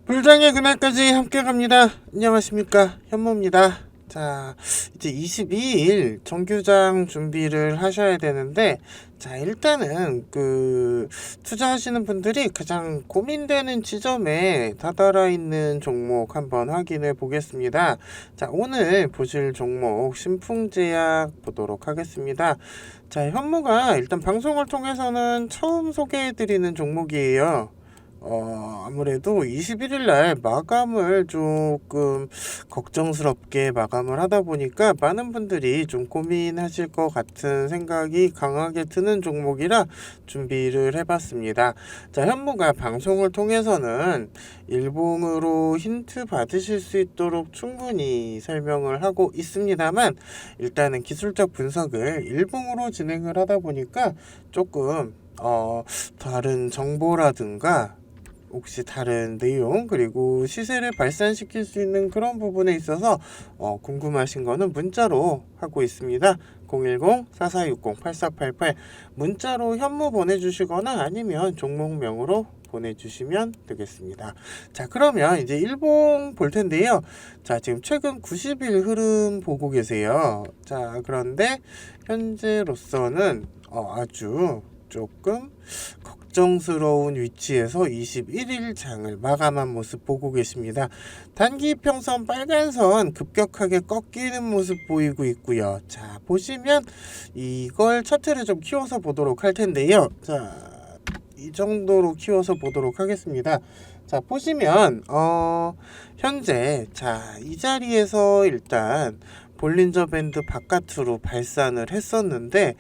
불장의 그날까지 함께 갑니다. 안녕하십니까, 현모입니다. 자, 이제 22일 정규장 준비를 하셔야 되는데, 자, 일단은 투자하시는 분들이 가장 고민되는 지점에 다다라 있는 종목 한번 확인해 보겠습니다. 자, 오늘 보실 종목 신풍제약 보도록 하겠습니다. 자, 현모가 일단 방송을 통해서는 처음 소개해 드리는 종목이에요. 아무래도 21일 날 마감을 조금 걱정스럽게 마감을 하다 보니까 많은 분들이 좀 고민하실 것 같은 생각이 강하게 드는 종목이라 준비를 해봤습니다. 자, 현무가 방송을 통해서는 일봉으로 힌트 받으실 수 있도록 충분히 설명을 하고 있습니다만, 일단은 기술적 분석을 일봉으로 진행을 하다 보니까 조금 다른 정보라든가 혹시 다른 내용 그리고 시세를 발산시킬 수 있는 그런 부분에 있어서 궁금하신 거는 문자로 하고 있습니다. 010-4460-8488 문자로 현무 보내주시거나 아니면 종목명으로 보내주시면 되겠습니다. 자, 그러면 이제 일봉 볼 텐데요. 자, 지금 최근 90일 흐름 보고 계세요. 자, 그런데 현재로서는 아주 조금 걱정스러운 위치에서 21일 장을 마감한 모습 보고 계십니다. 단기 평선 빨간선 급격하게 꺾이는 모습 보이고 있고요. 자, 보시면 이걸 차트를 좀 키워서 보도록 할 텐데요. 자, 이 정도로 키워서 보도록 하겠습니다. 자, 보시면 현재 이 자리에서 일단 볼린저 밴드 바깥으로 발산을 했었는데,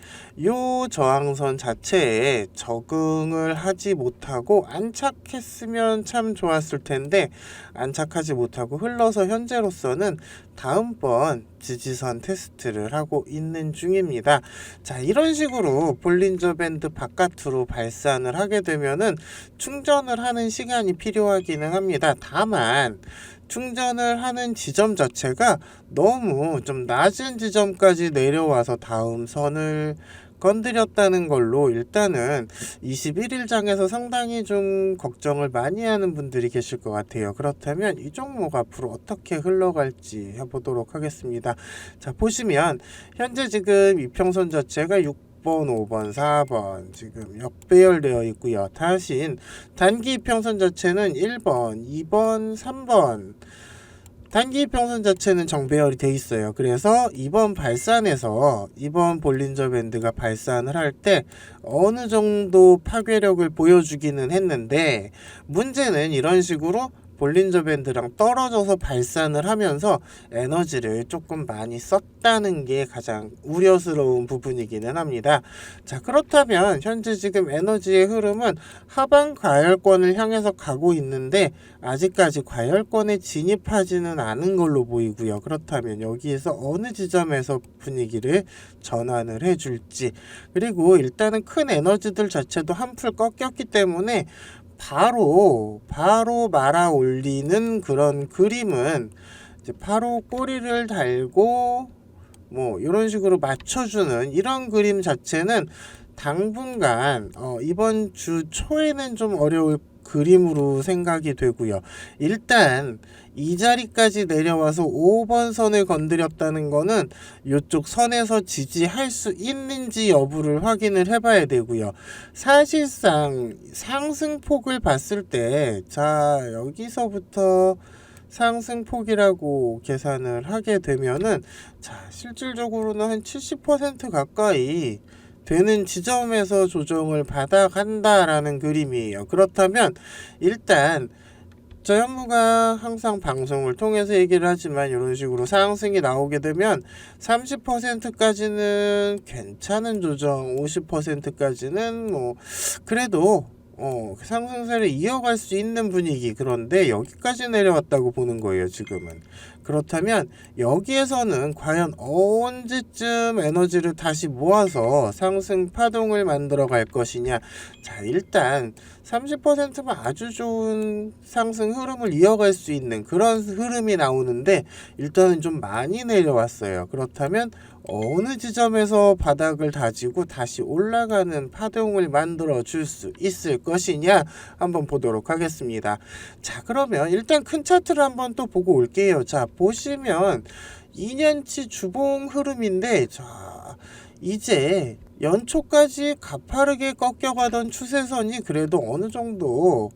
요 저항선 자체에 적응을 하지 못하고 안착했으면 참 좋았을 텐데 안착하지 못하고 흘러서 현재로서는 다음번 지지선 테스트를 하고 있는 중입니다. 자, 이런 식으로 볼린저 밴드 바깥으로 발산을 하게 되면은 충전을 하는 시간이 필요하기는 합니다. 다만 충전을 하는 지점 자체가 너무 좀 낮은 지점까지 내려와서 다음 선을 건드렸다는 걸로 일단은 21일 장에서 상당히 좀 걱정을 많이 하는 분들이 계실 것 같아요. 그렇다면 이 종목 앞으로 어떻게 흘러갈지 해보도록 하겠습니다. 자, 보시면 현재 지금 이평선 자체가 6번, 5번, 4번 지금 역배열되어 있고요. 대신 단기 이평선 자체는 1번, 2번, 3번 단기 이평선 자체는 정배열이 돼 있어요. 그래서 이번 발산에서 이번 볼린저 밴드가 발산을 할 때 어느 정도 파괴력을 보여주기는 했는데, 문제는 이런 식으로 볼린저 밴드랑 떨어져서 발산을 하면서 에너지를 조금 많이 썼다는 게 가장 우려스러운 부분이기는 합니다. 자, 그렇다면 현재 지금 에너지의 흐름은 하방 과열권을 향해서 가고 있는데 아직까지 과열권에 진입하지는 않은 걸로 보이고요. 그렇다면 여기에서 어느 지점에서 분위기를 전환을 해줄지, 그리고 일단은 큰 에너지들 자체도 한풀 꺾였기 때문에 바로 말아 올리는 그런 그림은 이제 바로 꼬리를 달고 뭐 이런 식으로 맞춰주는 이런 그림 자체는 당분간 이번 주 초에는 좀 어려울 그림으로 생각이 되고요. 일단 이 자리까지 내려와서 5번 선을 건드렸다는 거는 이쪽 선에서 지지할 수 있는지 여부를 확인을 해봐야 되고요. 사실상 상승폭을 봤을 때, 자, 여기서부터 상승폭이라고 계산을 하게 되면은, 자, 실질적으로는 한 70% 가까이 되는 지점에서 조정을 받아간다라는 그림이에요. 그렇다면 일단 저 현무가 항상 방송을 통해서 얘기를 하지만 이런 식으로 상승이 나오게 되면 30%까지는 괜찮은 조정, 50%까지는 뭐 그래도 상승세를 이어갈 수 있는 분위기, 그런데 여기까지 내려왔다고 보는 거예요, 지금은. 그렇다면 여기에서는 과연 언제쯤 에너지를 다시 모아서 상승 파동을 만들어 갈 것이냐. 자, 일단 30%면 아주 좋은 상승 흐름을 이어갈 수 있는 그런 흐름이 나오는데 일단은 좀 많이 내려왔어요. 그렇다면 어느 지점에서 바닥을 다지고 다시 올라가는 파동을 만들어 줄 수 있을 것이냐 한번 보도록 하겠습니다. 자, 그러면 일단 큰 차트를 한번 또 보고 올게요. 자, 보시면 2년치 주봉 흐름인데, 자, 이제 연초까지 가파르게 꺾여가던 추세선이 그래도 어느 정도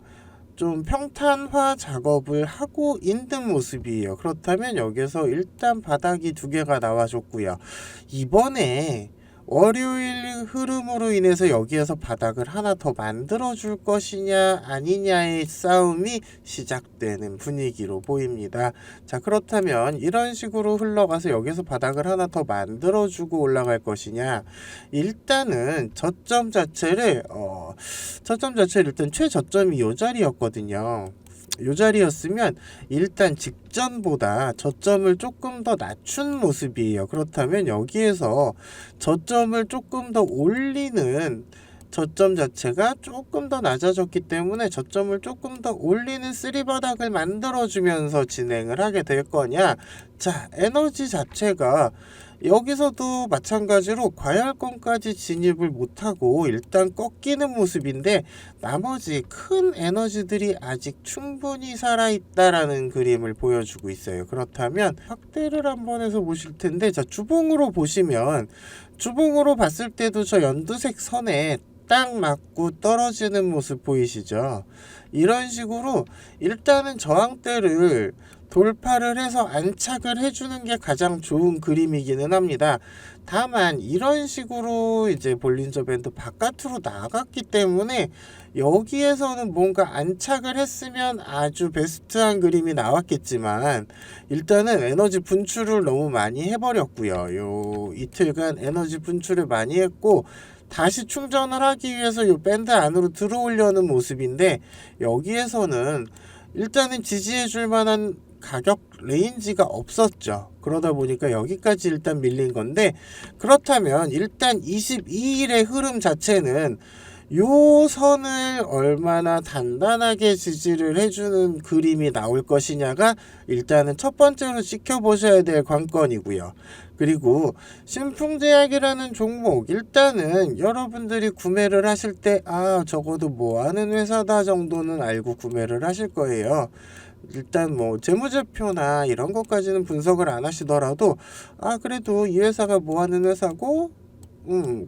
좀 평탄화 작업을 하고 있는 모습이에요. 그렇다면 여기서 일단 바닥이 두 개가 나와줬고요. 이번에 월요일 흐름으로 인해서 여기에서 바닥을 하나 더 만들어 줄 것이냐 아니냐의 싸움이 시작되는 분위기로 보입니다. 자, 그렇다면 이런 식으로 흘러가서 여기서 바닥을 하나 더 만들어 주고 올라갈 것이냐, 일단은 저점 자체를 일단 최저점이 이 자리였거든요. 이 자리였으면 일단 직전보다 저점을 조금 더 낮춘 모습이에요. 그렇다면 여기에서 저점을 조금 더 올리는, 저점 자체가 조금 더 낮아졌기 때문에 저점을 조금 더 올리는 쓰리바닥을 만들어주면서 진행을 하게 될 거냐. 자, 에너지 자체가 여기서도 마찬가지로 과열권까지 진입을 못하고 일단 꺾이는 모습인데 나머지 큰 에너지들이 아직 충분히 살아있다라는 그림을 보여주고 있어요. 그렇다면 확대를 한번 해서 보실 텐데, 자, 주봉으로 보시면, 주봉으로 봤을 때도 저 연두색 선에 딱 맞고 떨어지는 모습 보이시죠? 이런 식으로 일단은 저항대를 돌파를 해서 안착을 해주는 게 가장 좋은 그림이기는 합니다. 다만 이런 식으로 이제 볼린저 밴드 바깥으로 나갔기 때문에 여기에서는 뭔가 안착을 했으면 아주 베스트한 그림이 나왔겠지만 일단은 에너지 분출을 너무 많이 해버렸고요. 요 이틀간 에너지 분출을 많이 했고 다시 충전을 하기 위해서 요 밴드 안으로 들어오려는 모습인데 여기에서는 일단은 지지해 줄 만한 가격 레인지가 없었죠. 그러다 보니까 여기까지 일단 밀린 건데, 그렇다면 일단 22일의 흐름 자체는 요 선을 얼마나 단단하게 지지를 해주는 그림이 나올 것이냐가 일단은 첫 번째로 지켜보셔야 될 관건이고요. 그리고 신풍제약이라는 종목, 일단은 여러분들이 구매를 하실 때 적어도 뭐 하는 회사다 정도는 알고 구매를 하실 거예요. 일단 뭐 재무제표나 이런 것까지는 분석을 안 하시더라도 그래도 이 회사가 뭐 하는 회사고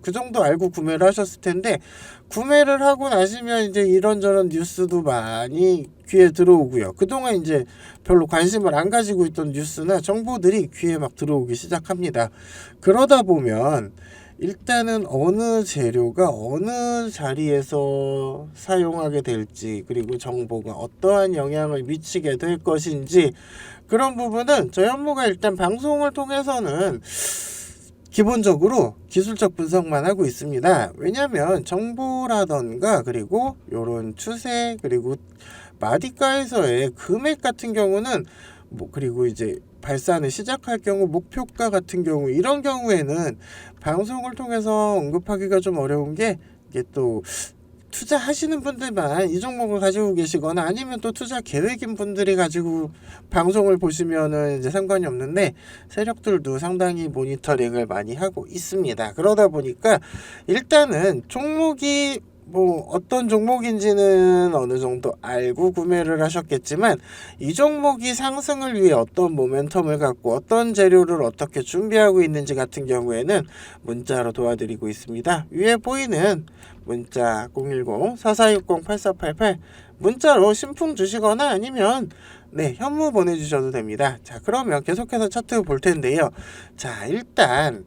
그 정도 알고 구매를 하셨을 텐데, 구매를 하고 나시면 이제 이런저런 뉴스도 많이 귀에 들어오고요. 그동안 이제 별로 관심을 안 가지고 있던 뉴스나 정보들이 귀에 막 들어오기 시작합니다. 그러다 보면 일단은 어느 재료가 어느 자리에서 사용하게 될지, 그리고 정보가 어떠한 영향을 미치게 될 것인지, 그런 부분은 저희 현무가 일단 방송을 통해서는 기본적으로 기술적 분석만 하고 있습니다. 왜냐하면 정보라던가 그리고 요런 추세, 그리고 마디가에서의 금액 같은 경우는 그리고 이제 발산을 시작할 경우 목표가 같은 경우, 이런 경우에는 방송을 통해서 언급하기가 좀 어려운 게, 이게 또 투자하시는 분들만 이 종목을 가지고 계시거나 아니면 또 투자 계획인 분들이 가지고 방송을 보시면은 이제 상관이 없는데, 세력들도 상당히 모니터링을 많이 하고 있습니다. 그러다 보니까 일단은 종목이 뭐 어떤 종목인지는 어느 정도 알고 구매를 하셨겠지만, 이 종목이 상승을 위해 어떤 모멘텀을 갖고 어떤 재료를 어떻게 준비하고 있는지 같은 경우에는 문자로 도와드리고 있습니다. 위에 보이는 문자 010-4460-8488 문자로 신풍 주시거나 아니면 현무 보내주셔도 됩니다. 자, 그러면 계속해서 차트 볼 텐데요. 자, 일단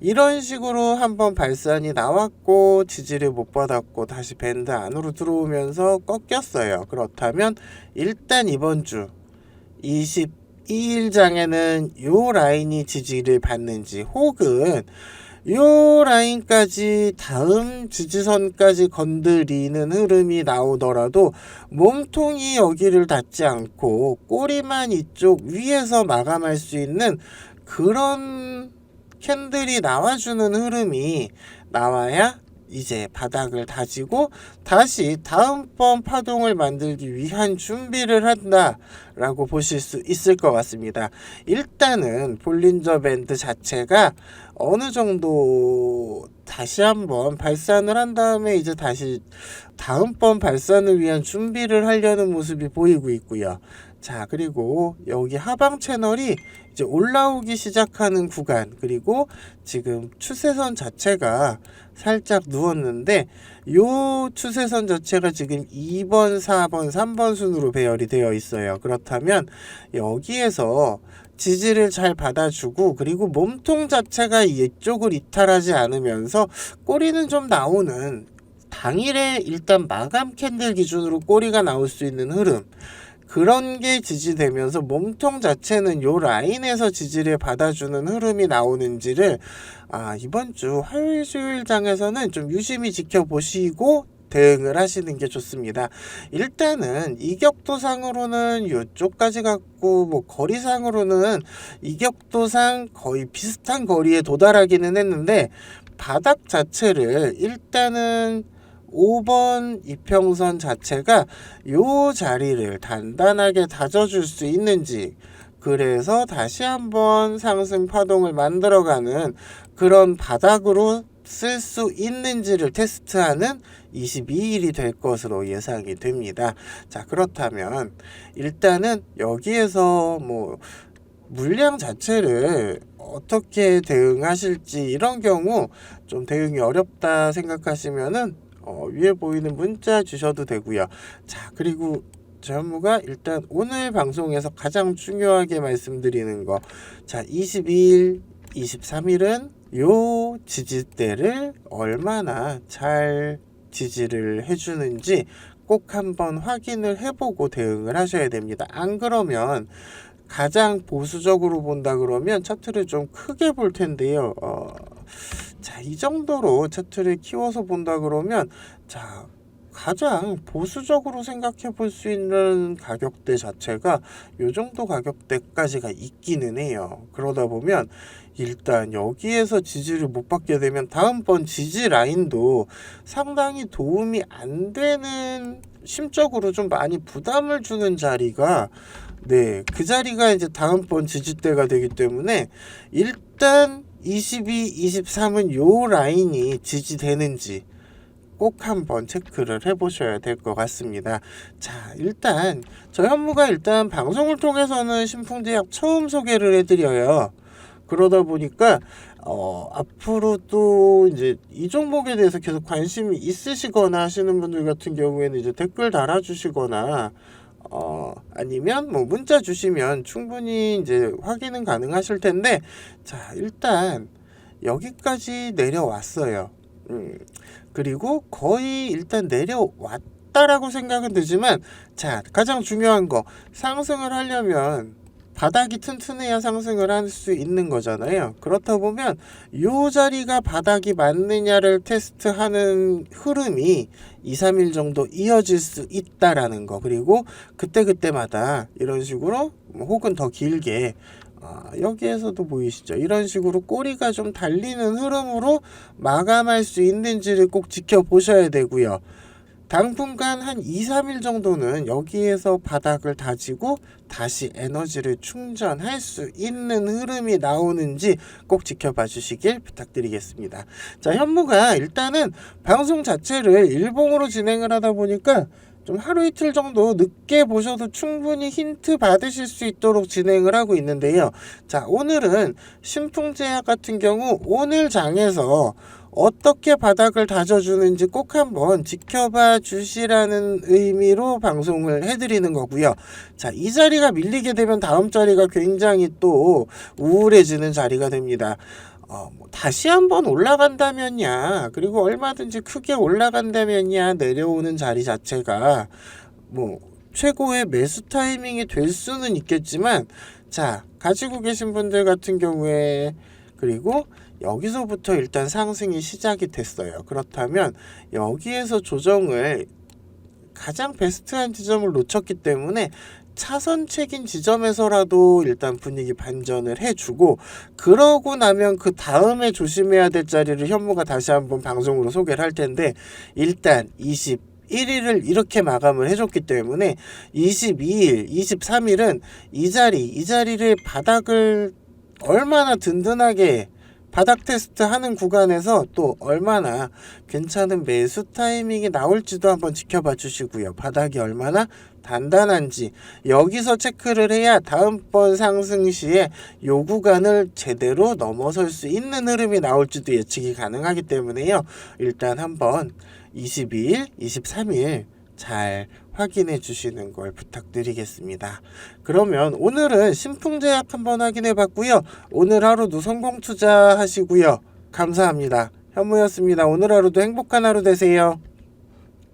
이런 식으로 한번 발산이 나왔고 지지를 못 받았고 다시 밴드 안으로 들어오면서 꺾였어요. 그렇다면 일단 이번 주 22일장에는 요 라인이 지지를 받는지, 혹은 요 라인까지 다음 지지선까지 건드리는 흐름이 나오더라도 몸통이 여기를 닿지 않고 꼬리만 이쪽 위에서 마감할 수 있는 그런 캔들이 나와주는 흐름이 나와야 이제 바닥을 다지고 다시 다음번 파동을 만들기 위한 준비를 한다라고 보실 수 있을 것 같습니다. 일단은 볼린저 밴드 자체가 어느 정도 다시 한번 발산을 한 다음에 이제 다시 다음번 발산을 위한 준비를 하려는 모습이 보이고 있고요. 자, 그리고 여기 하방 채널이 이제 올라오기 시작하는 구간, 그리고 지금 추세선 자체가 살짝 누웠는데 요 추세선 자체가 지금 2번, 4번, 3번 순으로 배열이 되어 있어요. 그렇다면 여기에서 지지를 잘 받아주고, 그리고 몸통 자체가 이쪽을 이탈하지 않으면서 꼬리는 좀 나오는, 당일에 일단 마감 캔들 기준으로 꼬리가 나올 수 있는 흐름, 그런 게 지지되면서 몸통 자체는 요 라인에서 지지를 받아주는 흐름이 나오는지를 이번 주 화요일 수요일 장에서는 좀 유심히 지켜보시고 대응을 하시는 게 좋습니다. 일단은 이격도상으로는 이쪽까지 갔고, 뭐 거리상으로는 이격도상 거의 비슷한 거리에 도달하기는 했는데, 바닥 자체를 일단은 5번 이평선 자체가 요 자리를 단단하게 다져줄 수 있는지, 그래서 다시 한번 상승 파동을 만들어가는 그런 바닥으로 쓸 수 있는지를 테스트하는 22일이 될 것으로 예상이 됩니다. 자, 그렇다면 일단은 여기에서 뭐 물량 자체를 어떻게 대응하실지, 이런 경우 좀 대응이 어렵다 생각하시면은 위에 보이는 문자 주셔도 되고요. 자, 그리고 전무가 일단 오늘 방송에서 가장 중요하게 말씀드리는 거, 자, 22일, 23일은 요 지지대를 얼마나 잘 지지를 해주는지 꼭 한번 확인을 해보고 대응을 하셔야 됩니다. 안 그러면 가장 보수적으로 본다 그러면 차트를 좀 크게 볼 텐데요. 자, 이 정도로 차트를 키워서 본다 그러면, 자, 가장 보수적으로 생각해 볼 수 있는 가격대 자체가 요 정도 가격대까지가 있기는 해요. 그러다 보면 일단 여기에서 지지를 못 받게 되면 다음번 지지 라인도 상당히 도움이 안 되는, 심적으로 좀 많이 부담을 주는 자리가, 네, 그 자리가 이제 다음번 지지대가 되기 때문에 일단 22, 23은 요 라인이 지지되는지 꼭 한번 체크를 해보셔야 될 것 같습니다. 자, 일단 저 현무가 일단 방송을 통해서는 신풍제약 처음 소개를 해드려요. 그러다 보니까 앞으로 또 이제 이 종목에 대해서 계속 관심이 있으시거나 하시는 분들 같은 경우에는 이제 댓글 달아주시거나 아니면 뭐 문자 주시면 충분히 이제 확인은 가능하실 텐데, 자, 일단 여기까지 내려왔어요. 그리고 거의 일단 내려왔다라고 생각은 되지만, 자, 가장 중요한 거, 상승을 하려면 바닥이 튼튼해야 상승을 할 수 있는 거잖아요. 그렇다 보면 요 자리가 바닥이 맞느냐를 테스트하는 흐름이 2, 3일 정도 이어질 수 있다라는 거, 그리고 그때마다 이런 식으로 혹은 더 길게 여기에서도 보이시죠? 이런 식으로 꼬리가 좀 달리는 흐름으로 마감할 수 있는지를 꼭 지켜보셔야 되고요. 당분간 한 2, 3일 정도는 여기에서 바닥을 다지고 다시 에너지를 충전할 수 있는 흐름이 나오는지 꼭 지켜봐 주시길 부탁드리겠습니다. 자, 현무가 일단은 방송 자체를 일봉으로 진행을 하다 보니까 좀 하루 이틀 정도 늦게 보셔도 충분히 힌트 받으실 수 있도록 진행을 하고 있는데요. 자, 오늘은 신풍제약 같은 경우 오늘 장에서 어떻게 바닥을 다져주는지 꼭 한번 지켜봐 주시라는 의미로 방송을 해드리는 거고요. 자, 이 자리가 밀리게 되면 다음 자리가 굉장히 또 우울해지는 자리가 됩니다. 다시 한번 올라간다면야, 그리고 얼마든지 크게 올라간다면야 내려오는 자리 자체가 뭐 최고의 매수 타이밍이 될 수는 있겠지만, 자, 가지고 계신 분들 같은 경우에, 그리고 여기서부터 일단 상승이 시작이 됐어요. 그렇다면 여기에서 조정을 가장 베스트한 지점을 놓쳤기 때문에 차선책인 지점에서라도 일단 분위기 반전을 해주고, 그러고 나면 그 다음에 조심해야 될 자리를 현무가 다시 한번 방송으로 소개를 할 텐데, 일단 21일을 이렇게 마감을 해줬기 때문에 22일, 23일은 이 자리를 바닥을 얼마나 든든하게 바닥 테스트 하는 구간에서 또 얼마나 괜찮은 매수 타이밍이 나올지도 한번 지켜봐 주시고요. 바닥이 얼마나 단단한지 여기서 체크를 해야 다음번 상승 시에 요 구간을 제대로 넘어설 수 있는 흐름이 나올지도 예측이 가능하기 때문에요. 일단 한번 22일, 23일 잘 확인해 주시는 걸 부탁드리겠습니다. 그러면 오늘은 신풍제약 한번 확인해 봤고요. 오늘 하루도 성공 투자하시고요. 감사합니다. 현무였습니다. 오늘 하루도 행복한 하루 되세요.